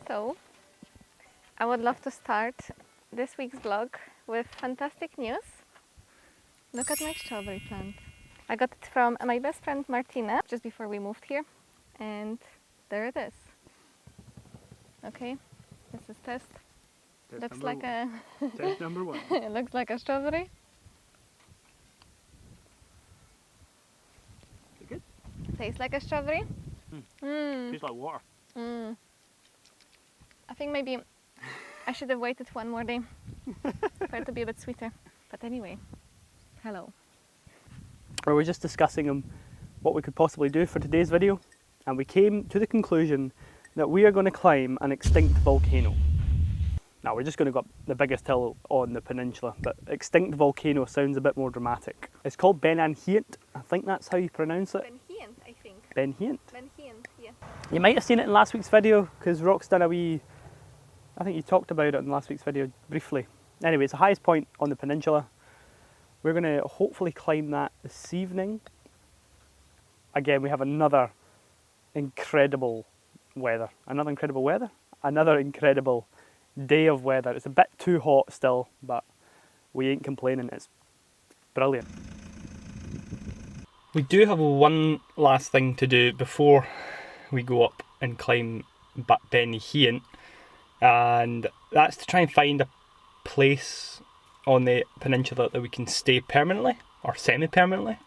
So, I would love to start this week's vlog with fantastic news. Look at my strawberry plant. I got it from my best friend Martina just before we moved here, and there it is. Okay, this is test. Looks like a test number one. It looks like a strawberry. Is it good? Tastes like a strawberry. Tastes like water. I think maybe I should have waited one more day for it to be a bit sweeter. But anyway, hello. We were just discussing what we could possibly do for today's video, and we came to the conclusion that we are going to climb an extinct volcano. Now we're just going to go up the biggest hill on the peninsula, but extinct volcano sounds a bit more dramatic. It's called Ben Hiant. I think that's how you pronounce it. Ben Hiant, I think. Ben Hiant? Ben Hiant, yeah. You might have seen it in last week's video because Rock's done a wee, I think you talked about it in last week's video briefly. Anyway, it's the highest point on the peninsula. We're going to hopefully climb that this evening. Again, we have another incredible weather. Another incredible day of weather. It's a bit too hot still, but we ain't complaining. It's brilliant. We do have one last thing to do before we go up and climb Ben Hiant, and that's to try and find a place on the peninsula that we can stay permanently or semi-permanently.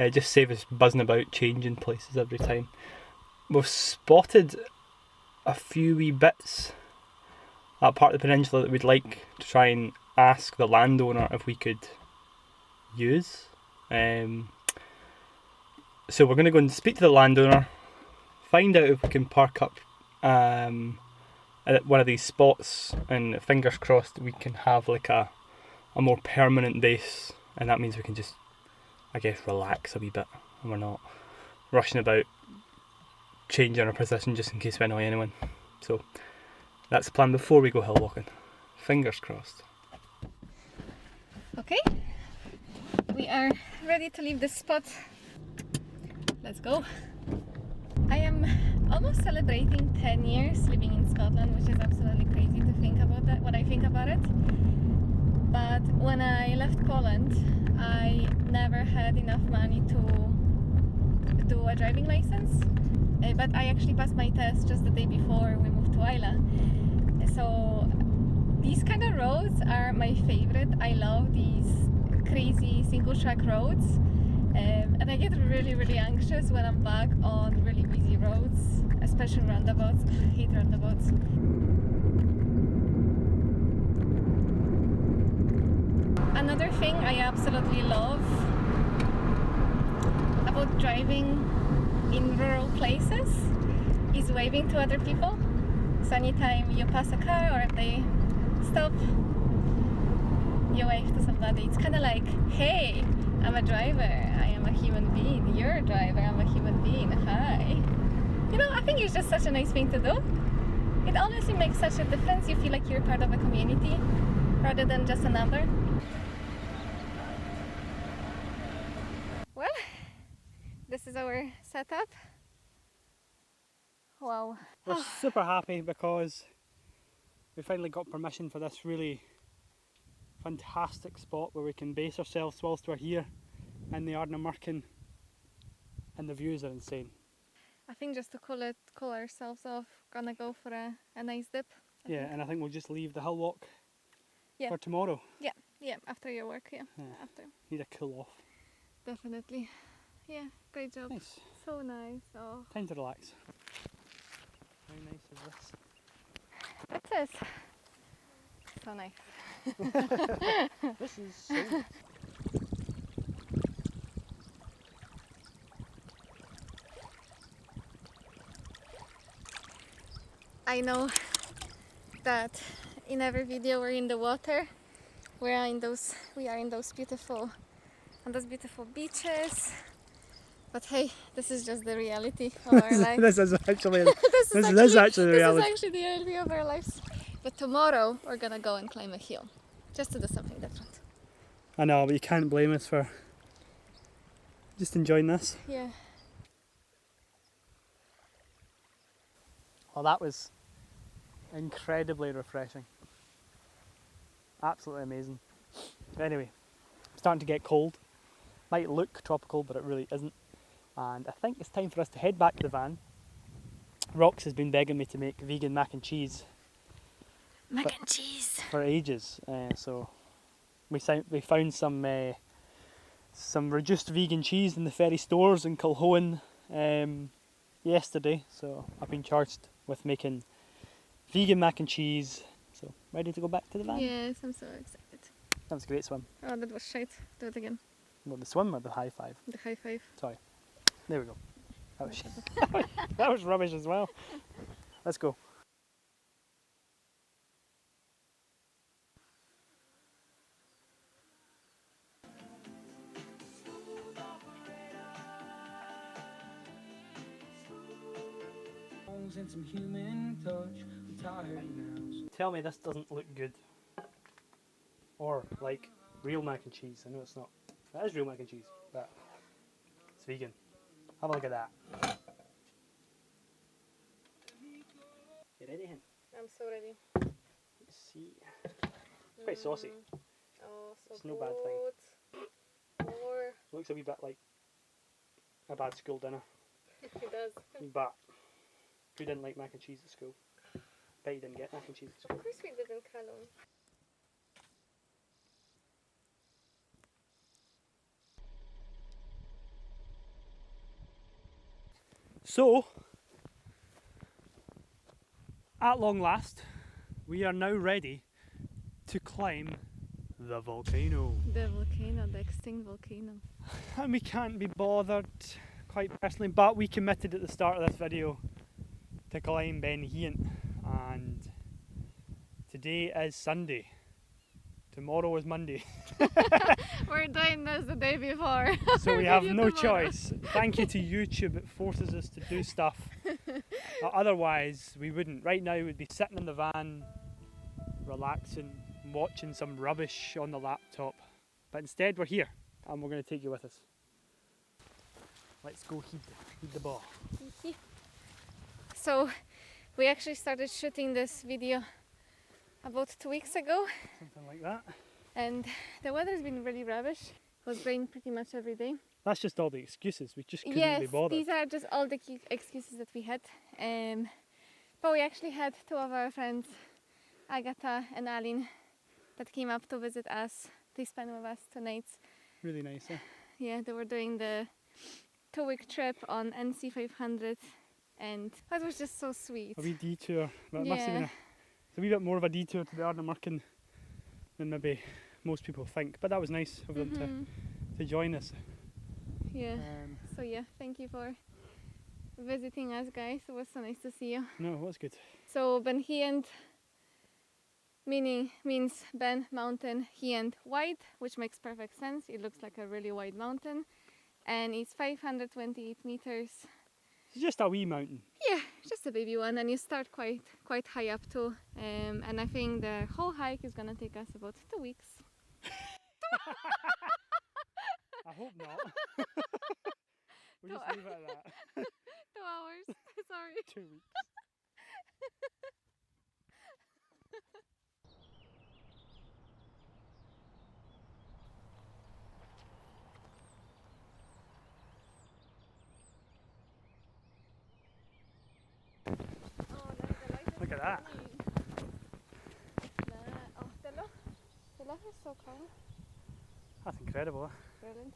Just save us buzzing about changing places every time. We've spotted a few wee bits at part of the peninsula that we'd like to try and ask the landowner if we could use. So we're going to go and speak to the landowner, find out if we can park up at one of these spots, and fingers crossed we can have like a more permanent base, and that means we can just, I guess, relax a wee bit and we're not rushing about changing our position just in case we annoy anyone. So that's the plan before we go hill walking. Fingers crossed. Okay, we are ready to leave this spot. Let's go. I am almost celebrating 10 years living in Scotland, which is absolutely crazy to think about that, when I think about it. But when I left Poland, I never had enough money to do a driving license. But I actually passed my test just the day before we moved to Isla. So these kind of roads are my favorite. I love these crazy single track roads. And I get really anxious when I'm back on really busy roads, especially roundabouts. I hate roundabouts. Another thing I absolutely love about driving in rural places is waving to other people. So anytime you pass a car or if they stop, you wave to somebody. It's kind of like, hey, I'm a driver, I am a human being. You're a driver, I'm a human being. Hi. You know, I think it's just such a nice thing to do. It honestly makes such a difference. You feel like you're part of a community rather than just a number. Well, this is our setup. Wow. We're super happy because we finally got permission for this really fantastic spot where we can base ourselves whilst we're here in the Ardnamurchan, and the views are insane. I think just to cool ourselves off, gonna go for a nice dip. And I think we'll just leave the hill walk for tomorrow. Yeah, after your work, after. Need a cool off. Definitely. Yeah, great job. Nice. So nice. Oh. Time to relax. How nice is this? It is. So nice. This is so... I know that in every video we're in the water. We are in those beautiful beaches. But hey, this is just the reality of our life. This is actually the reality. This is actually the reality of our lives. But tomorrow we're gonna go and climb a hill, just to do something different. I know, but you can't blame us for just enjoying this. Yeah. Well, that was incredibly refreshing. Absolutely amazing. Anyway, starting to get cold. Might look tropical, but it really isn't. And I think it's time for us to head back to the van. Rox has been begging me to make vegan mac and cheese Mac and cheese. for ages, so we found some reduced vegan cheese in the ferry stores in Kilhoan yesterday. So I've been charged with making vegan mac and cheese. So ready to go back to the van? Yes, I'm so excited. That was a great swim. Oh, that was shite. Do it again. Well, the swim or the high five? The high five. Sorry. There we go. That was that was rubbish as well. Let's go. And some human touch. I'm tired now. Tell me this doesn't look good. Or like real mac and cheese. I know it's not. That is real mac and cheese, but it's vegan. Have a look at that. You ready, hen? I'm so ready. Let's see. It's quite saucy. Oh, so It's no bad thing. Or Looks a wee bit like a bad school dinner. it does. But who didn't like mac and cheese at school? Bet you didn't get mac and cheese at school. Of course we didn't, Callum. So, at long last, we are now ready to climb the volcano. The volcano, the extinct volcano. And we can't be bothered, quite personally, but we committed at the start of this video to climb Ben Hiant, and today is Sunday. Tomorrow is Monday. We're doing this the day before. So we have Video no tomorrow. choice. Thank you to YouTube, it forces us to do stuff. Otherwise, we wouldn't. Right now, we'd be sitting in the van, relaxing, watching some rubbish on the laptop. But instead, we're here, and we're going to take you with us. Let's go heed the ball. So, we actually started shooting this video about 2 weeks ago, Something like that. and the weather's been really rubbish. It was raining pretty much every day. That's just all the excuses. We just couldn't Yes, be bothered. these are just all the excuses that we had. But we actually had two of our friends, Agatha and Aline, that came up to visit us. They spent with us 2 nights. Really nice, eh? Yeah, they were doing the 2-week trip on NC 500, and that was just so sweet. A wee detour. But it must have been Yeah. it's a wee bit more of a detour to the Ardnamurchan than maybe most people think. But that was nice of them to join us. Yeah. So yeah, thank you for visiting us, guys. It was so nice to see you. No, it was good. So Ben Hiant means Ben Mountain Hiant wide, which makes perfect sense. It looks like a really wide mountain, and it's 528 meters. It's just a wee mountain. Yeah, just a baby one, and you start quite high up too. And I think the whole hike is gonna take us about 2 weeks. I hope not. We'll just leave it at that. 2 hours. Sorry. 2 weeks. Look at that. Oh, the love is so calm. That's incredible. Eh? Brilliant.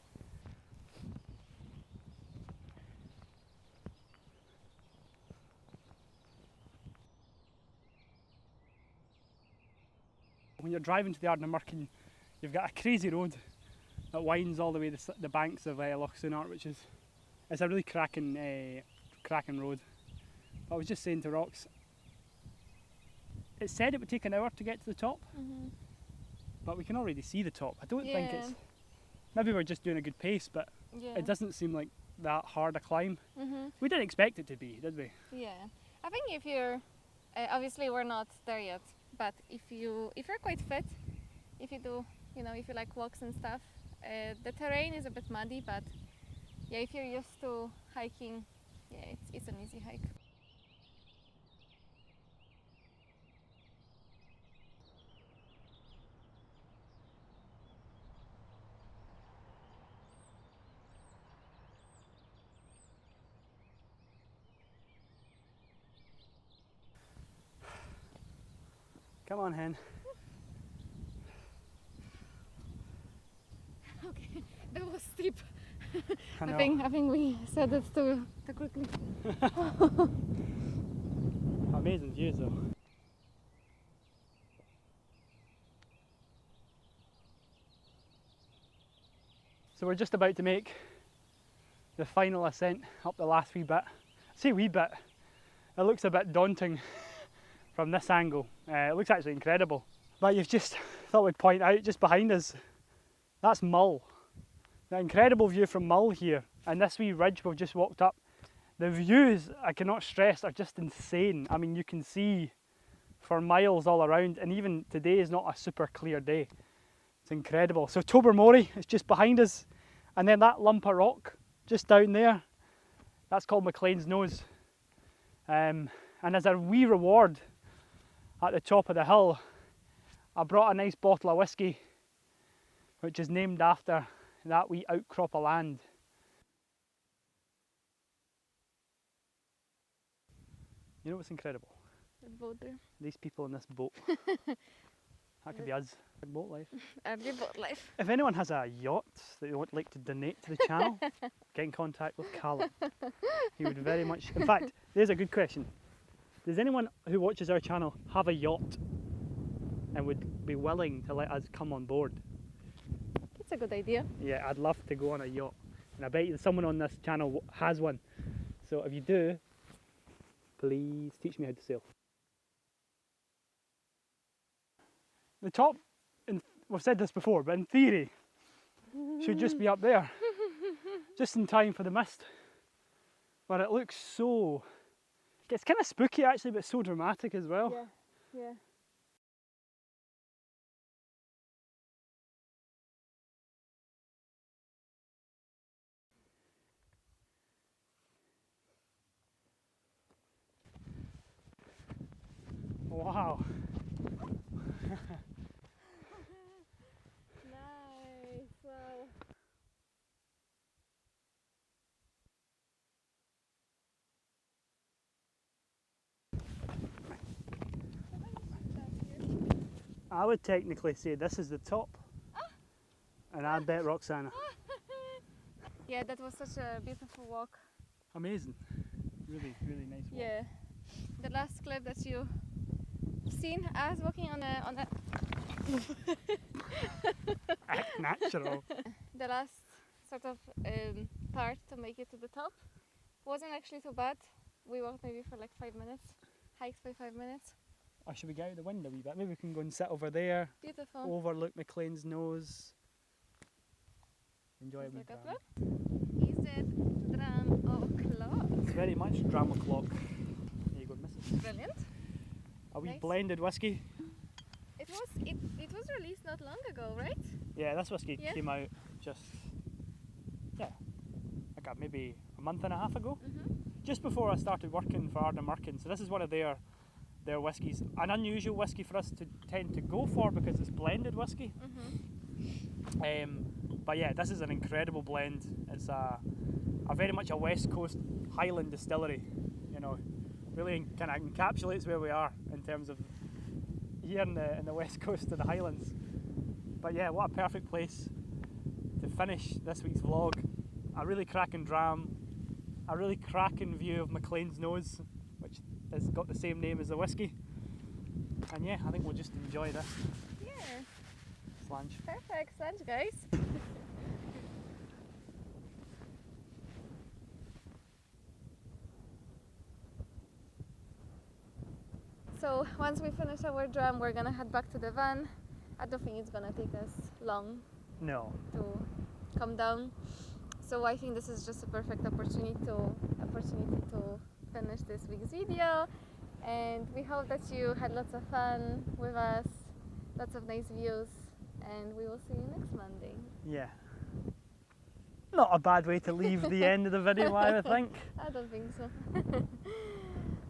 When you're driving to the Ardnamurchan, you've got a crazy road that winds all the way the banks of Loch Sunart, which is it's a really cracking road. But I was just saying to Rox, it said it would take an hour to get to the top, but we can already see the top. I don't think it's maybe we're just doing a good pace, but Yeah. it doesn't seem like that hard a climb. Mm-hmm. We didn't expect it to be, did we? Yeah. I think if you're obviously we're not there yet, but if you're quite fit, if you do, if you like walks and stuff, the terrain is a bit muddy, but yeah, if you're used to hiking, yeah, it's an easy hike. Come on, hen. Okay, that was steep. I know. I think we said it too quickly. Amazing views though. So we're just about to make the final ascent up the last wee bit. I say wee bit, it looks a bit daunting from this angle. It looks actually incredible. But you've just thought we'd point out just behind us, that's Mull. The incredible view from Mull here, and this wee ridge we've just walked up. The views, I cannot stress, are just insane. I mean, you can see for miles all around, and even today is not a super clear day. It's incredible. So Tobermory is just behind us, and then that lump of rock just down there, that's called McLean's Nose. And as a wee reward at the top of the hill, I brought a nice bottle of whiskey, which is named after that wee outcrop of land. You know what's incredible? The boat there. These people in this boat. That could be us. Big boat life. Every boat life. If anyone has a yacht that they would like to donate to the channel, get in contact with Callum. He would very much... In fact, there's a good question. Does anyone who watches our channel have a yacht and would be willing to let us come on board? That's a good idea. Yeah, I'd love to go on a yacht. And I bet you someone on this channel has one. So if you do, please teach me how to sail. The top, we've said this before, but in theory, should just be up there. Just in time for the mist. But it looks so... It's kind of spooky actually, but so dramatic as well. Yeah, yeah. Wow. Nice. Wow. I would technically say this is the top. And I bet Roxana. Yeah, that was such a beautiful walk. Amazing. Really, really nice walk. Yeah. The last clip that you seen us walking on a Act natural. the last sort of part to make it to the top wasn't actually too bad. We walked maybe for like 5 minutes, hiked by 5 minutes. Or should we get out the window a wee bit? Maybe we can go and sit over there, Beautiful. overlook McLean's Nose. Enjoy it. Look up, look. Is it dram o'clock? It's very much dram o'clock. There you go, Mrs. Brilliant. A wee Nice. blended whiskey. It was released not long ago, right? Yeah, this whiskey Yeah. came out just, like maybe a month and a half ago. Mm-hmm. Just before I started working for Ardnamurchan. So this is one of their whiskies. An unusual whiskey for us to tend to go for because it's blended whiskey. Mm-hmm. But yeah, this is an incredible blend. It's a very much a West Coast highland distillery. You know, really kind of encapsulates where we are in terms of here in the West Coast of the Highlands. But yeah, what a perfect place to finish this week's vlog. A really cracking dram, a really cracking view of McLean's Nose, which has got the same name as the whiskey. And yeah, I think we'll just enjoy this. Yeah. Slange. Perfect. Thanks, guys. So once we finish our dram, we're gonna head back to the van. I don't think it's gonna take us long No. to come down. So I think this is just a perfect opportunity to finish this week's video. And we hope that you had lots of fun with us, lots of nice views, and we will see you next Monday. Yeah. Not a bad way to leave the end of the video, I think. I don't think so.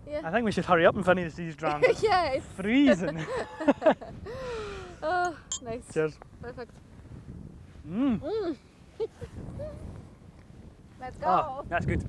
Yeah. I think we should hurry up and finish these drams. It's Yeah, it's freezing. oh, nice. Cheers. Perfect. Mm. Let's go. Oh, that's good.